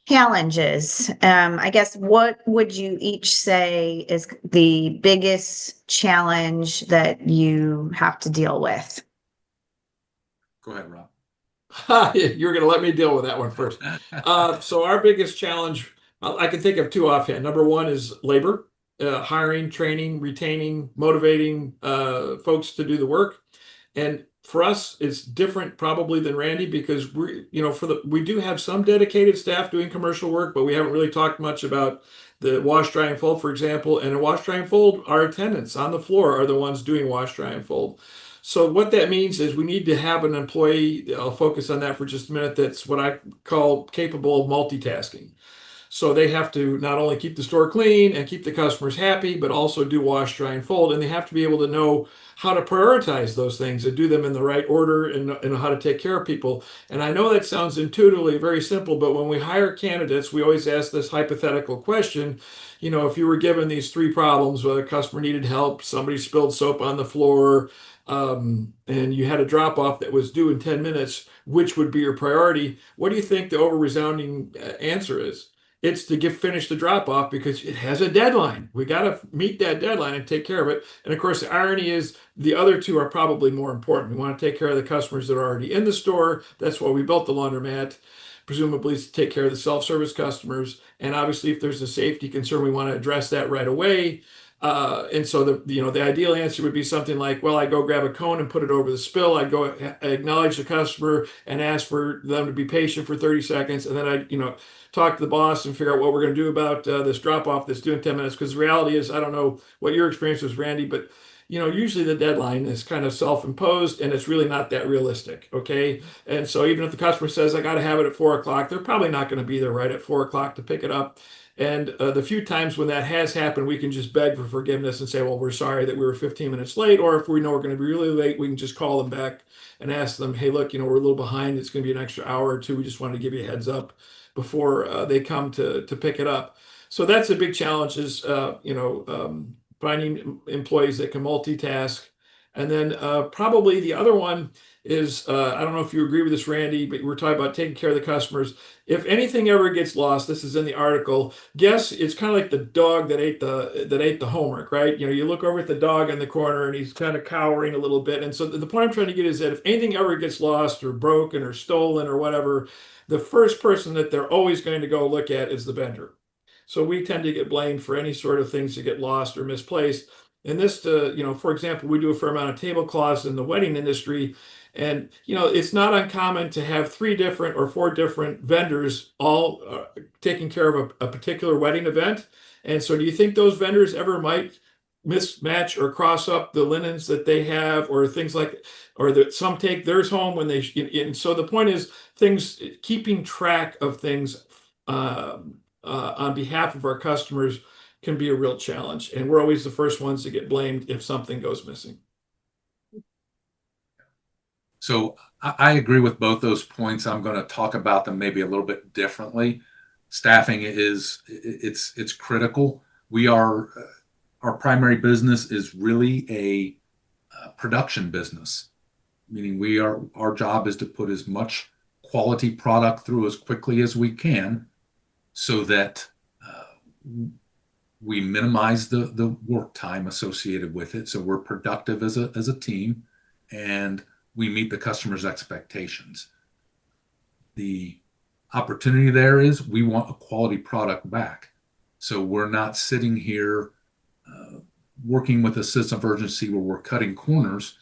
challenges. I guess what would you each say is the biggest challenge that you have to deal with? Go ahead, Rob. You're going to let me deal with that one first. So our biggest challenge, I can think of two offhand. Number one is labor, hiring, training, retaining, motivating folks to do the work. And for us, it's different probably than Randy because we do have some dedicated staff doing commercial work, but we haven't really talked much about the wash, dry, and fold, for example. And in wash, dry, and fold, our attendants on the floor are the ones doing wash, dry, and fold. So what that means is we need to have an employee, I'll focus on that for just a minute, that's what I call capable of multitasking. So they have to not only keep the store clean and keep the customers happy, but also do wash, dry, and fold. And they have to be able to know how to prioritize those things and do them in the right order and how to take care of people. And I know that sounds intuitively very simple, but when we hire candidates, we always ask this hypothetical question. If you were given these three problems, whether a customer needed help, somebody spilled soap on the floor, and you had a drop off that was due in 10 minutes, which would be your priority? What do you think the over resounding answer is? It's to finish the drop off because it has a deadline. We got to meet that deadline and take care of it. And of course, the irony is the other two are probably more important. We want to take care of the customers that are already in the store. That's why we built the laundromat, presumably to take care of the self-service customers. And obviously, if there's a safety concern, we want to address that right away. And so the ideal answer would be something like, well, I go grab a cone and put it over the spill. I go acknowledge the customer and ask for them to be patient for 30 seconds. And then I talk to the boss and figure out what we're going to do about this drop off that's due in 10 minutes. Because the reality is, I don't know what your experience was, Randy, but usually the deadline is kind of self-imposed and it's really not that realistic. Okay. And so even if the customer says, I got to have it at 4 o'clock, they're probably not going to be there right at 4 o'clock to pick it up. And the few times when that has happened, we can just beg for forgiveness and say, well, we're sorry that we were 15 minutes late. Or if we know we're going to be really late, we can just call them back and ask them, hey, look, we're a little behind. It's going to be an extra hour or two. We just wanted to give you a heads up before they come to pick it up. So that's a big challenge is, finding employees that can multitask. And then probably the other one is, I don't know if you agree with this, Randy, but we're talking about taking care of the customers. If anything ever gets lost, this is in the article. Guess it's kind of like the dog that ate the homework, right? You look over at the dog in the corner and he's kind of cowering a little bit. And so the point I'm trying to get is that if anything ever gets lost or broken or stolen or whatever, the first person that they're always going to go look at is the vendor. So we tend to get blamed for any sort of things that get lost or misplaced. And this, for example, we do a fair amount of tablecloths in the wedding industry. And, it's not uncommon to have 3 different or 4 different vendors all taking care of a particular wedding event. And so do you think those vendors ever might mismatch or cross up the linens that they have or things like, or that some take theirs home when they, and so the point is keeping track of things on behalf of our customers can be a real challenge. And we're always the first ones to get blamed if something goes missing. So I agree with both those points. I'm going to talk about them maybe a little bit differently. Staffing it's critical. Our primary business is really a production business, meaning our job is to put as much quality product through as quickly as we can so that we minimize the work time associated with it. So we're productive as a team and we meet the customer's expectations. The opportunity there is we want a quality product back. So we're not sitting here working with a sense of urgency where we're cutting corners.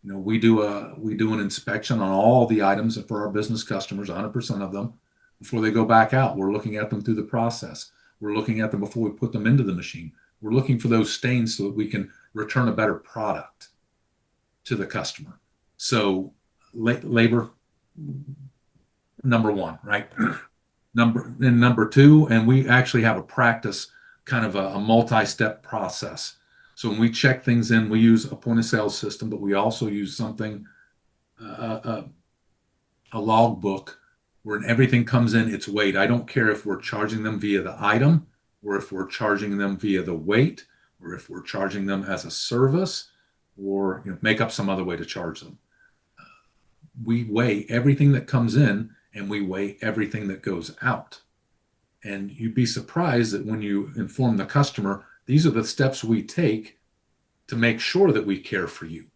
We do an inspection on all the items for our business customers, 100% of them, before they go back out. We're looking at them through the process. We're looking at them before we put them into the machine. We're looking for those stains so that we can return a better product to the customer. So labor, number one, right? Number two, and we actually have a practice, kind of a multi-step process. So when we check things in, we use a point of sale system, but we also use something, a log book, where everything comes in its weight. I don't care if we're charging them via the item, or if we're charging them via the weight, or if we're charging them as a service, or make up some other way to charge them. We weigh everything that comes in and we weigh everything that goes out. And you'd be surprised that when you inform the customer, these are the steps we take to make sure that we care for you.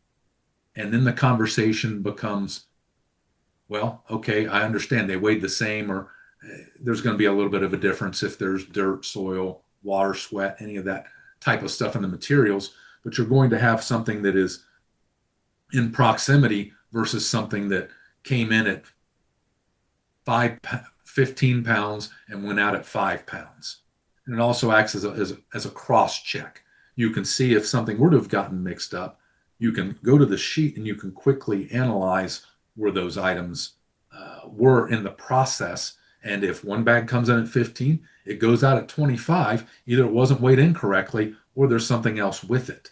And then the conversation becomes, well, okay, I understand they weighed the same, or there's going to be a little bit of a difference if there's dirt, soil, water, sweat, any of that type of stuff in the materials, but you're going to have something that is in proximity versus something that came in at 15 pounds and went out at 5 pounds. And it also acts as a cross check. You can see if something were to have gotten mixed up, you can go to the sheet and you can quickly analyze where those items were in the process. And if one bag comes in at 15, it goes out at 25, either it wasn't weighed incorrectly or there's something else with it.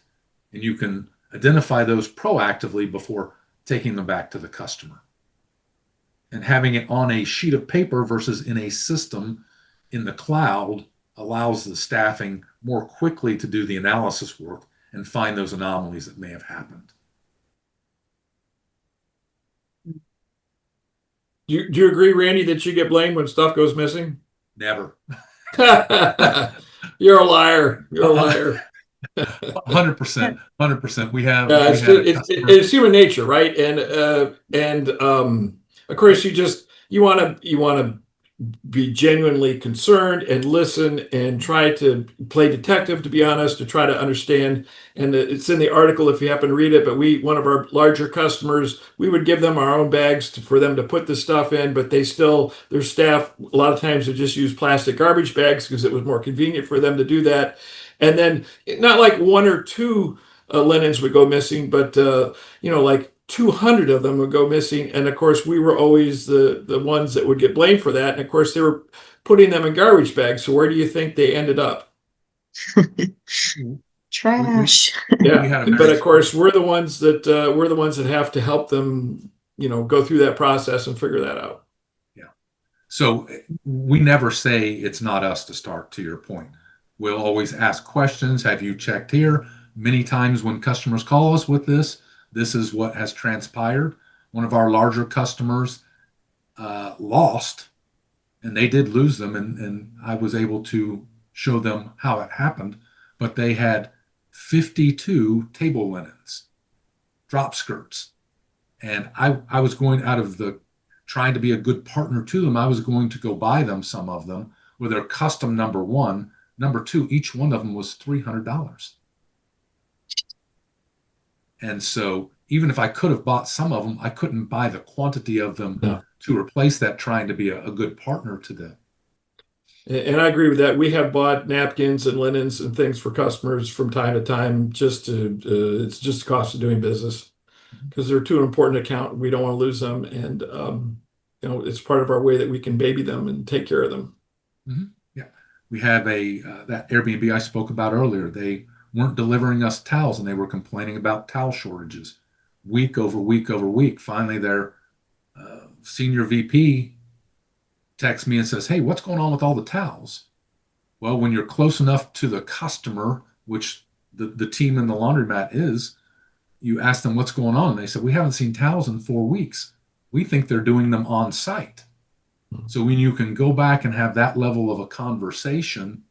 And you can identify those proactively before taking them back to the customer. And having it on a sheet of paper versus in a system in the cloud allows the staffing more quickly to do the analysis work and find those anomalies that may have happened. Do you agree, Randy, that you get blamed when stuff goes missing? Never. You're a liar. You're a liar. 100%. 100%. We have. It's human nature, right? And of course, you want to be genuinely concerned and listen and try to play detective, to be honest, to try to understand. And it's in the article if you happen to read it, but one of our larger customers, we would give them our own bags for them to put the stuff in, but their staff, a lot of times would just use plastic garbage bags because it was more convenient for them to do that. And then not like one or two linens would go missing, but like 200 of them would go missing. And of course, we were always the ones that would get blamed for that. And of course, they were putting them in garbage bags. So where do you think they ended up? Trash. Yeah, but of course, we're the ones that have to help them, go through that process and figure that out. Yeah. So we never say it's not us to start, to your point. We'll always ask questions. Have you checked here? Many times when customers call us with this is what has transpired. One of our larger customers lost, and they did lose them, and I was able to show them how it happened, but they had 52 table linens, drop skirts. And I was going trying to be a good partner to them, I was going to go buy them some of them with their custom number one. Number two, each one of them was $300. And so even if I could have bought some of them, I couldn't buy the quantity of them to replace that, trying to be a good partner to them. And I agree with that. We have bought napkins and linens and things for customers from time to time. It's just the cost of doing business because they're too important account. We don't want to lose them, and it's part of our way that we can baby them and take care of them. Mm-hmm. Yeah, we have that Airbnb I spoke about earlier. They weren't delivering us towels, and they were complaining about towel shortages week over week over week. Finally, their senior VP texts me and says, "Hey, what's going on with all the towels?" Well, when you're close enough to the customer, which the team in the laundromat is, you ask them what's going on, and they said, "We haven't seen towels in 4 weeks. We think they're doing them on site." So when you can go back and have that level of a conversation,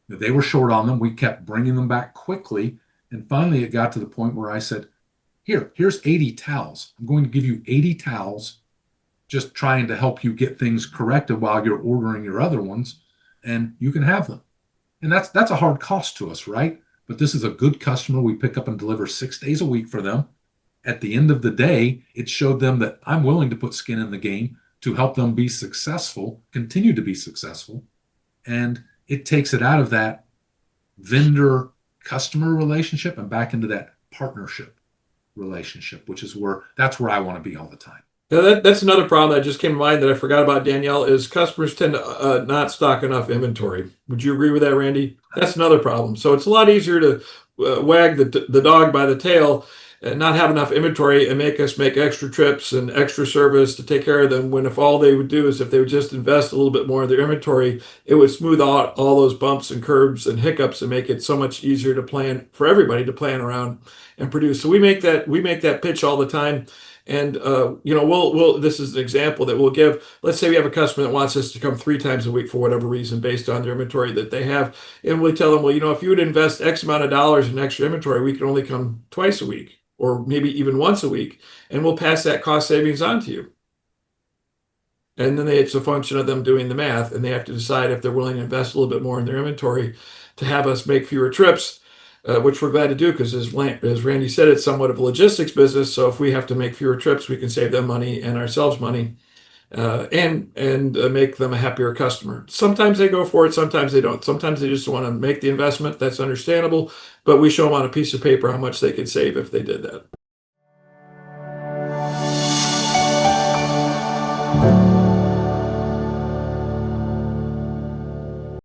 that they were short on them, we kept bringing them back quickly. And finally, it got to the point where I said, here's 80 towels. I'm going to give you 80 towels, just trying to help you get things corrected while you're ordering your other ones, and you can have them. And that's a hard cost to us, right? But this is a good customer. We pick up and deliver 6 days a week for them. At the end of the day, it showed them that I'm willing to put skin in the game to help them be successful, continue to be successful. And it takes it out of that vendor-customer relationship and back into that partnership relationship, that's where I want to be all the time. Now that's another problem that just came to mind that I forgot about, Danielle, is customers tend to not stock enough inventory. Would you agree with that, Randy? That's another problem. So it's a lot easier to wag the dog by the tail and not have enough inventory and make us make extra trips and extra service to take care of them, when if all they would do is if they would just invest a little bit more in their inventory, it would smooth out all those bumps and curbs and hiccups and make it so much easier to plan for everybody to plan around and produce. So we make that pitch all the time. And we'll this is an example that we'll give. Let's say we have a customer that wants us to come 3 times a week for whatever reason, based on their inventory that they have, and we tell them, well, if you would invest X amount of dollars in extra inventory, we can only come twice a week, or maybe even once a week, and we'll pass that cost savings on to you. And then it's a function of them doing the math, and they have to decide if they're willing to invest a little bit more in their inventory to have us make fewer trips, which we're glad to do, because as Randy said, it's somewhat of a logistics business. So if we have to make fewer trips, we can save them money and ourselves money, and make them a happier customer. Sometimes they go for it, sometimes they don't. Sometimes they just want to make the investment. That's understandable, but we show them on a piece of paper how much they could save if they did that.